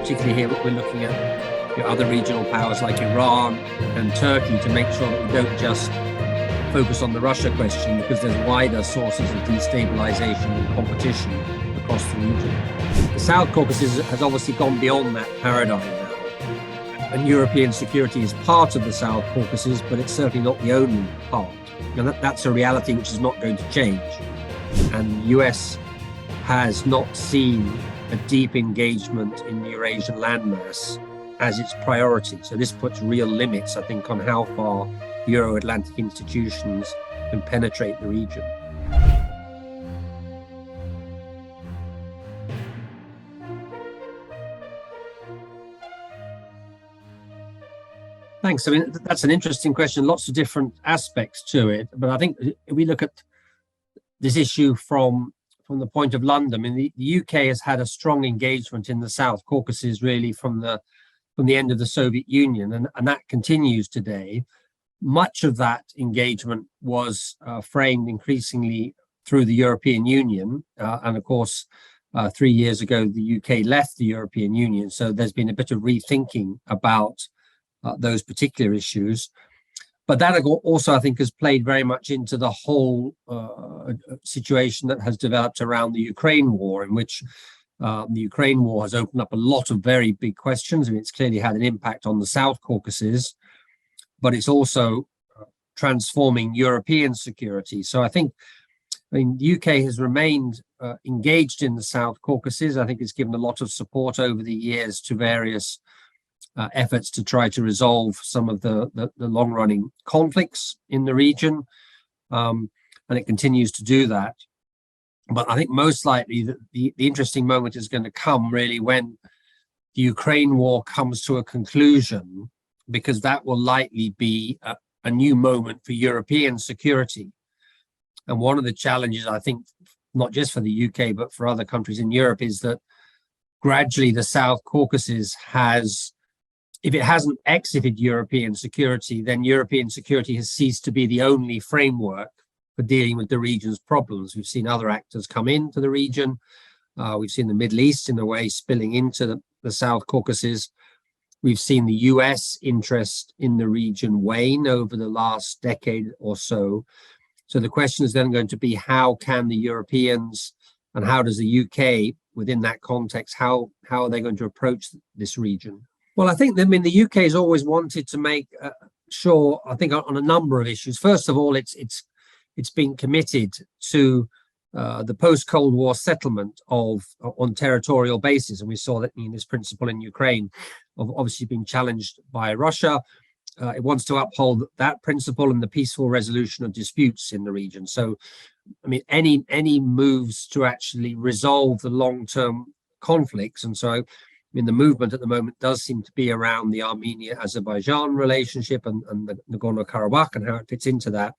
particularly here we're looking at other regional powers like Iran and Turkey to make sure that we don't just focus on the Russia question, because there's wider sources of destabilization and competition across the region. The South Caucasus has obviously gone beyond that paradigm now, and European security is part of the South Caucasus, but it's certainly not the only part. And that's a reality which is not going to change. And the US has not seen a deep engagement in the Eurasian landmass as its priority. So this puts real limits, I think, on how far Euro-Atlantic institutions can penetrate the region. Thanks. I mean, that's an interesting question. Lots of different aspects to it. But I think if we look at this issue from the point of London, I mean, the UK has had a strong engagement in the South Caucasus really from the end of the Soviet Union, and that continues today. Much of that engagement was framed increasingly through the European Union, and of course, 3 years ago, the UK left the European Union, so there's been a bit of rethinking about those particular issues. But that also, I think, has played very much into the whole situation that has developed around the Ukraine war, in which the Ukraine war has opened up a lot of very big questions. I mean, it's clearly had an impact on the South Caucasus, but it's also transforming European security. So I mean, the UK has remained engaged in the South Caucasus. I think it's given a lot of support over the years to various efforts to try to resolve some of the long-running conflicts in the region, and it continues to do that. But I think most likely the interesting moment is going to come really when the Ukraine war comes to a conclusion, because that will likely be a new moment for European security. And one of the challenges, I think, not just for the UK, but for other countries in Europe, is that gradually the South Caucasus has, if it hasn't exited European security, then European security has ceased to be the only framework for dealing with the region's problems. We've seen other actors come into the region. We've seen the Middle East, in a way, spilling into the South Caucasus. We've seen the US interest in the region wane over the last decade or so. So the question is then going to be, how can the Europeans and how does the UK, within that context, how are they going to approach this region? Well, I mean, the UK has always wanted to make sure, I think, on a number of issues. First of all, it's been committed to the post-Cold War settlement on territorial basis, and we saw that in this principle in Ukraine, of obviously being challenged by Russia. It wants to uphold that principle and the peaceful resolution of disputes in the region. So, I mean, any moves to actually resolve the long-term conflicts, and so, I mean, the movement at the moment does seem to be around the Armenia-Azerbaijan relationship and the Nagorno-Karabakh and how it fits into that.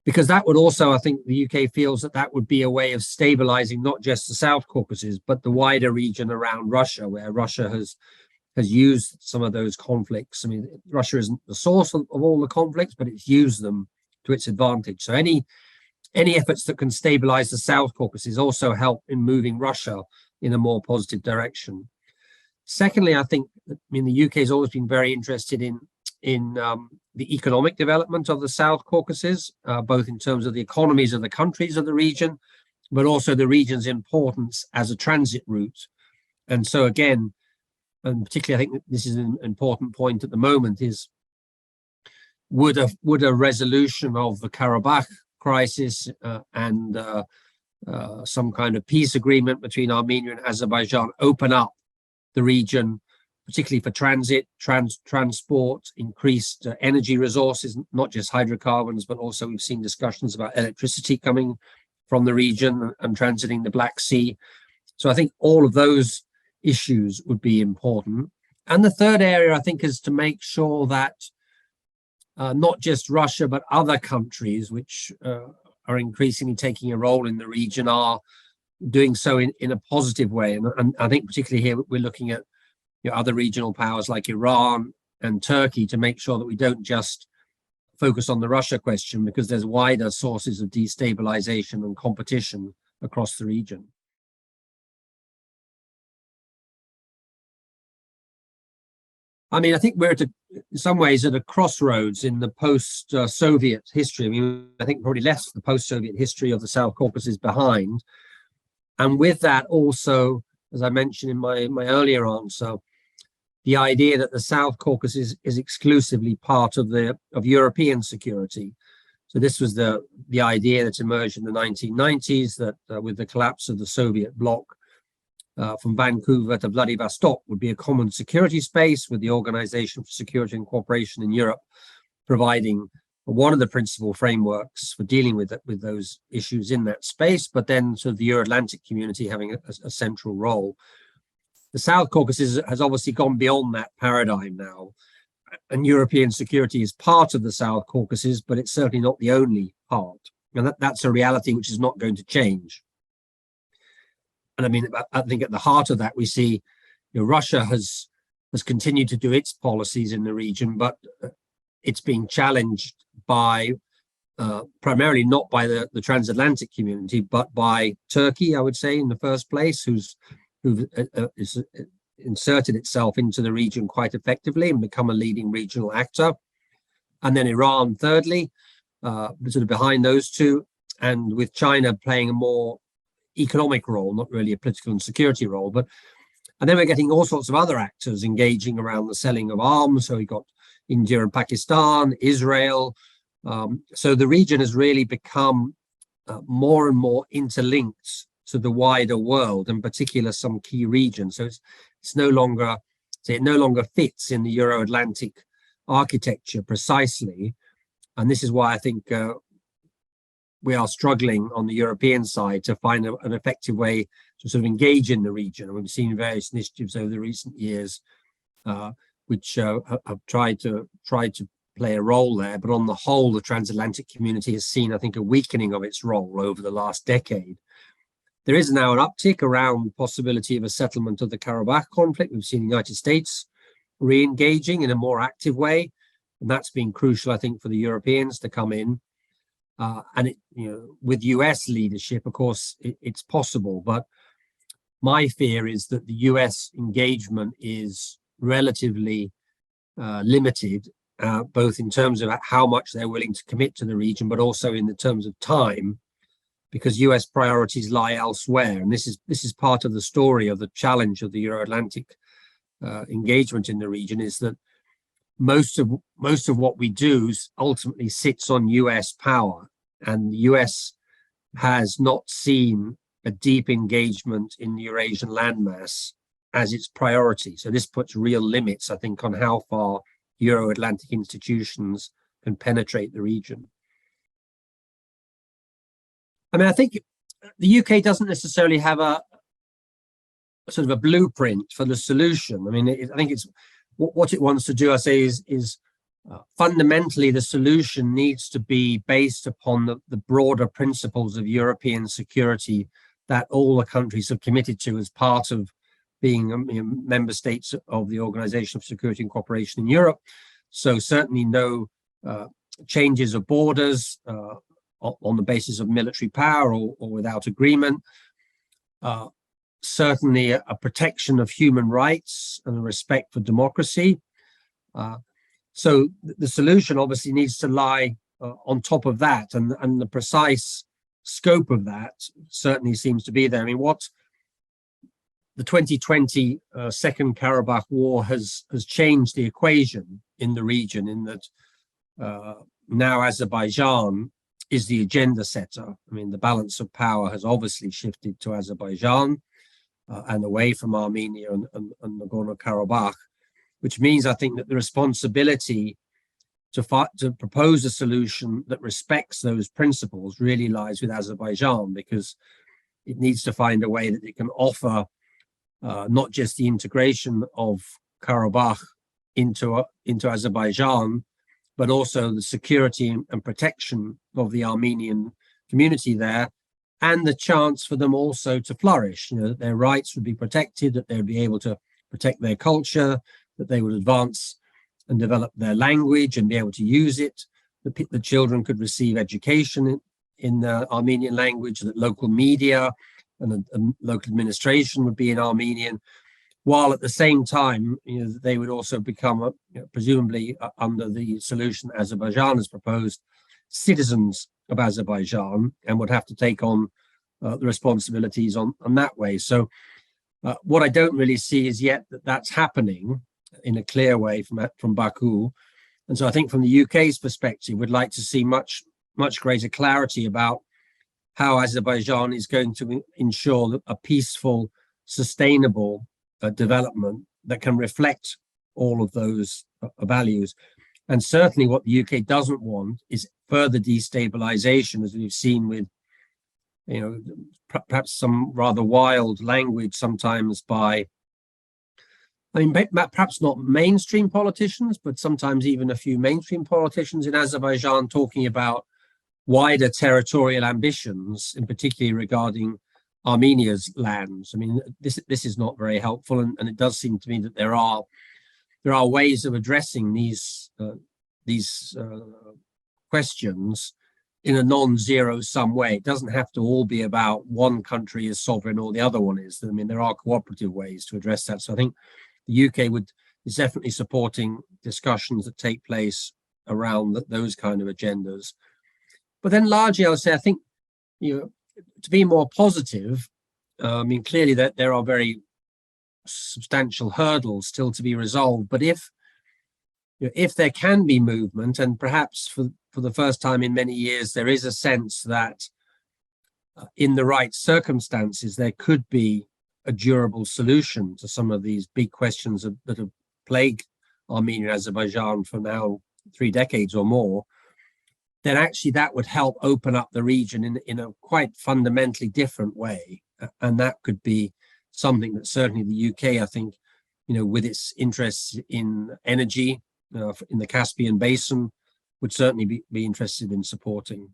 Because that would also, I think the UK feels that would be a way of stabilizing not just the South Caucasus, but the wider region around Russia, where Russia has used some of those conflicts. I mean, Russia isn't the source of all the conflicts, but it's used them to its advantage. So any efforts that can stabilize the South Caucasus also help in moving Russia in a more positive direction. Secondly, I mean, the UK has always been very interested in the economic development of the South Caucasus, both in terms of the economies of the countries of the region, but also the region's importance as a transit route. And so again, and particularly I think this is an important point at the moment, is would a resolution of the Karabakh crisis and some kind of peace agreement between Armenia and Azerbaijan open up the region, particularly for transport, increased energy resources, not just hydrocarbons, but also we've seen discussions about electricity coming from the region and transiting the Black Sea. So I think all of those issues would be important. And the third area, I think, is to make sure that not just Russia, but other countries which are increasingly taking a role in the region are doing so in a positive way. And I think particularly here we're looking at other regional powers like Iran and Turkey to make sure that we don't just focus on the Russia question, because there's wider sources of destabilization and competition across the region. I mean, I think we're in some ways at a crossroads in the post-Soviet history. I mean, I think probably left the post-Soviet history of the South Caucasus behind. And with that also, as I mentioned in my earlier answer, the idea that the South Caucasus is exclusively part of European security. So this was the idea that emerged in the 1990s, that with the collapse of the Soviet bloc, from Vancouver to Vladivostok would be a common security space, with the Organization for Security and Cooperation in Europe providing one of the principal frameworks for dealing with those issues in that space, but then sort of the Euro-Atlantic community having a central role. The South Caucasus has obviously gone beyond that paradigm now, and European security is part of the South Caucasus, but it's certainly not the only part. And that's a reality which is not going to change. And I mean, I think at the heart of that, we see, Russia has continued to do its policies in the region, but it's being challenged by primarily not by the transatlantic community, but by Turkey, I would say, in the first place, who's inserted itself into the region quite effectively and become a leading regional actor. And then Iran, thirdly, sort of behind those two, and with China playing a more economic role, not really a political and security role. And then we're getting all sorts of other actors engaging around the selling of arms. So we got India and Pakistan, Israel. So the region has really become more and more interlinked to the wider world, in particular some key regions. So it no longer fits in the Euro-Atlantic architecture precisely. And this is why I think we are struggling on the European side to find an effective way to sort of engage in the region. And we've seen various initiatives over the recent years which have tried to play a role there. But on the whole, the transatlantic community has seen, I think, a weakening of its role over the last decade. There is now an uptick around the possibility of a settlement of the Karabakh conflict. We've seen the United States re-engaging in a more active way, and that's been crucial, I think, for the Europeans to come in. And with US leadership, of course, it's possible. But my fear is that the US engagement is relatively limited, both in terms of how much they're willing to commit to the region, but also in the terms of time, because US priorities lie elsewhere. And this is part of the story of the challenge of the Euro-Atlantic engagement in the region, is that most of what we do ultimately sits on US power, and the US has not seen a deep engagement in the Eurasian landmass as its priority. So this puts real limits, I think, on how far Euro-Atlantic institutions can penetrate the region. I mean, I think the UK doesn't necessarily have a sort of a blueprint for the solution. I mean, I think it's what it wants to do, I say, is fundamentally the solution needs to be based upon the broader principles of European security that all the countries have committed to as part of being member states of the Organization for Security and Cooperation in Europe. So certainly no changes of borders on the basis of military power or without agreement. Certainly a protection of human rights and a respect for democracy. So the solution obviously needs to lie on top of that, and the precise scope of that certainly seems to be there. I mean, what the 2020 Second Karabakh War has changed the equation in the region, in that now Azerbaijan is the agenda setter. I mean, the balance of power has obviously shifted to Azerbaijan and away from Armenia and Nagorno-Karabakh, which means, I think, that the responsibility to propose a solution that respects those principles really lies with Azerbaijan, because it needs to find a way that it can offer not just the integration of Karabakh into Azerbaijan, but also the security and protection of the Armenian community there, and the chance for them also to flourish. That their rights would be protected, that they'd be able to protect their culture, that they would advance and develop their language and be able to use it, that the children could receive education in the Armenian language, that local media and local administration would be in Armenian. while at the same time, they would also become, presumably under the solution Azerbaijan has proposed, citizens of Azerbaijan, and would have to take on the responsibilities on that way. So what I don't really see is yet that that's happening in a clear way from Baku. And so I think from the UK's perspective, we'd like to see much greater clarity about how Azerbaijan is going to ensure a peaceful, sustainable development that can reflect all of those values. And certainly what the UK doesn't want is further destabilization, as we've seen with, perhaps some rather wild language sometimes by, perhaps not mainstream politicians, but sometimes even a few mainstream politicians in Azerbaijan talking about wider territorial ambitions, in particular regarding Armenia's lands. This is not very helpful, and it does seem to me that there are ways of addressing these questions in a non-zero-sum way. It doesn't have to all be about one country is sovereign or the other one is. There are cooperative ways to address that. So I think the UK is definitely supporting discussions that take place around those kind of agendas. But then largely, I would say, I think, to be more positive, clearly that there are very substantial hurdles still to be resolved. But if there can be movement, and perhaps for the first time in many years, there is a sense that in the right circumstances, there could be a durable solution to some of these big questions that have plagued Armenia and Azerbaijan for now 3 decades or more, then actually that would help open up the region in a quite fundamentally different way. And that could be something that certainly the UK, I think, with its interests in energy, in the Caspian Basin, would certainly be interested in supporting.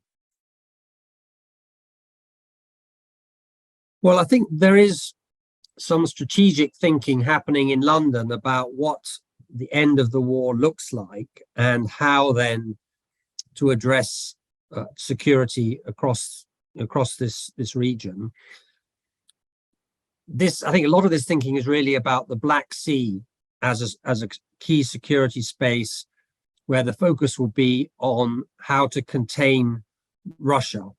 Well, I think there is some strategic thinking happening in London about what the end of the war looks like and how then to address security across this region. I think a lot of this thinking is really about the Black Sea as a key security space, where the focus will be on how to contain Russia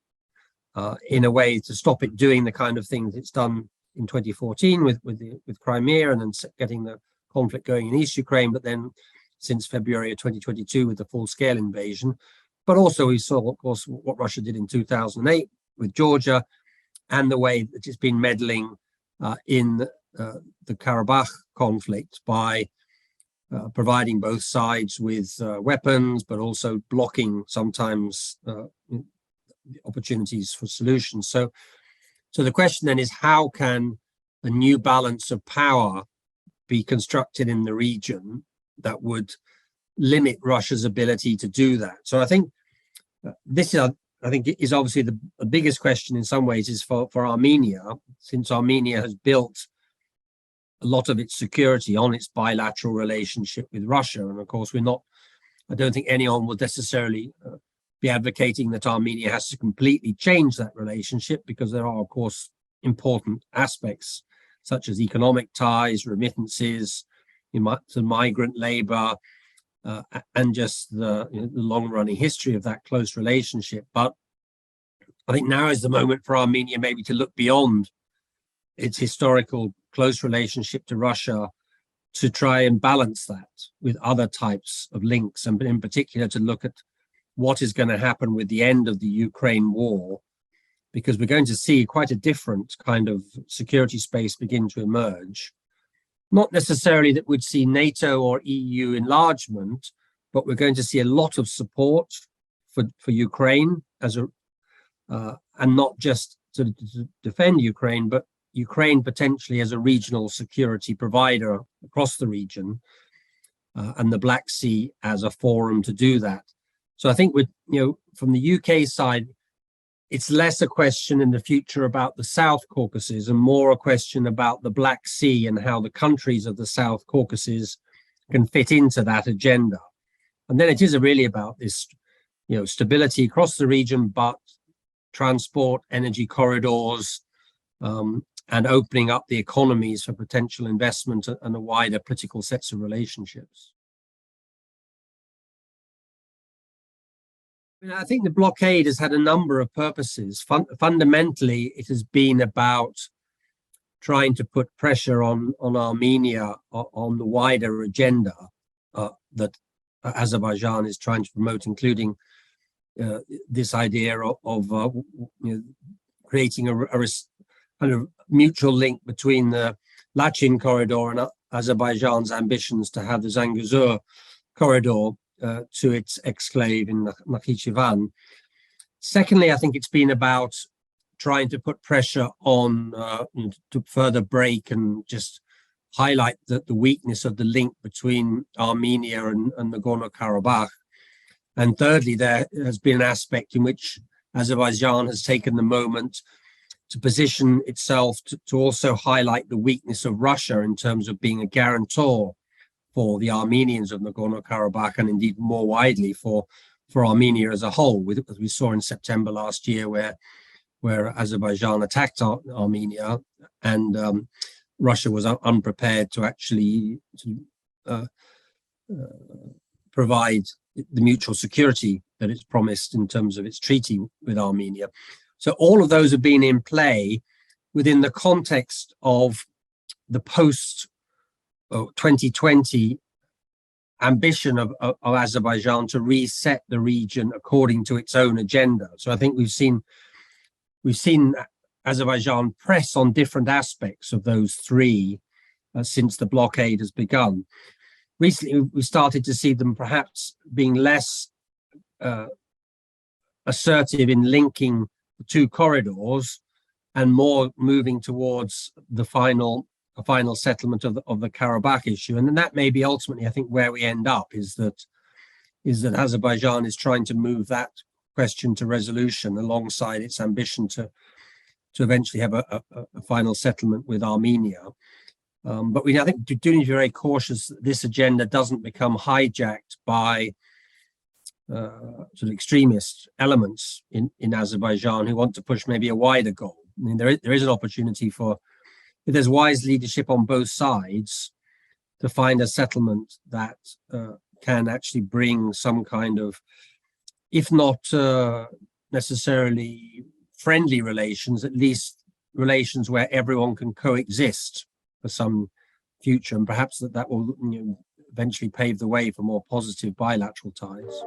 in a way to stop it doing the kind of things it's done in 2014 with Crimea, and then getting the conflict going in East Ukraine, but then since February of 2022 with the full-scale invasion. But also we saw, of course, what Russia did in 2008 with Georgia, and the way that it's been meddling in the Karabakh conflict by providing both sides with weapons, but also blocking sometimes opportunities for solutions. So the question then is, how can a new balance of power be constructed in the region that would limit Russia's ability to do that? So I think this is obviously the biggest question in some ways is for Armenia, since Armenia has built a lot of its security on its bilateral relationship with Russia. And of course, I don't think anyone will necessarily be advocating that Armenia has to completely change that relationship, because there are, of course, important aspects such as economic ties, remittances, to migrant labor, and just the long-running history of that close relationship. But I think now is the moment for Armenia maybe to look beyond its historical close relationship to Russia, to try and balance that with other types of links, and in particular to look at what is going to happen with the end of the Ukraine war, because we're going to see quite a different kind of security space begin to emerge. Not necessarily that we'd see NATO or EU enlargement, but we're going to see a lot of support for Ukraine and not just to defend Ukraine, but Ukraine potentially as a regional security provider across the region, and the Black Sea as a forum to do that. So I think from the UK side, it's less a question in the future about the South Caucasus and more a question about the Black Sea and how the countries of the South Caucasus can fit into that agenda. And then it is really about this, stability across the region, but transport, energy corridors, and opening up the economies for potential investment and a wider political sets of relationships. I think the blockade has had a number of purposes. Fundamentally, it has been about trying to put pressure on Armenia on the wider agenda that Azerbaijan is trying to promote, including this idea of creating a kind of mutual link between the Lachin corridor and Azerbaijan's ambitions to have the Zangezur corridor to its exclave in Nakhichevan. Secondly, I think it's been about trying to put pressure on to further break and just highlight the weakness of the link between Armenia and Nagorno-Karabakh. And thirdly, there has been an aspect in which Azerbaijan has taken the moment to position itself to also highlight the weakness of Russia in terms of being a guarantor for the Armenians of Nagorno-Karabakh, and indeed more widely for Armenia as a whole, as we saw in September last year, where Azerbaijan attacked Armenia, and Russia was unprepared to actually provide the mutual security that it's promised in terms of its treaty with Armenia. So all of those have been in play within the context of the post-2020 ambition of Azerbaijan to reset the region according to its own agenda. So I think we've seen Azerbaijan press on different aspects of those three since the blockade has begun. Recently, we started to see them perhaps being less assertive in linking the two corridors and more moving towards the final settlement of the Karabakh issue. And then that may be ultimately, I think, where we end up is that Azerbaijan is trying to move that question to resolution alongside its ambition to eventually have a final settlement with Armenia. But I think we do need to be very cautious that this agenda doesn't become hijacked by sort of extremist elements in Azerbaijan who want to push maybe a wider goal. I mean, there is an opportunity for, if there's wise leadership on both sides, to find a settlement that can actually bring some kind of, if not necessarily friendly relations, at least relations where everyone can coexist for some future, and perhaps that will eventually pave the way for more positive bilateral ties.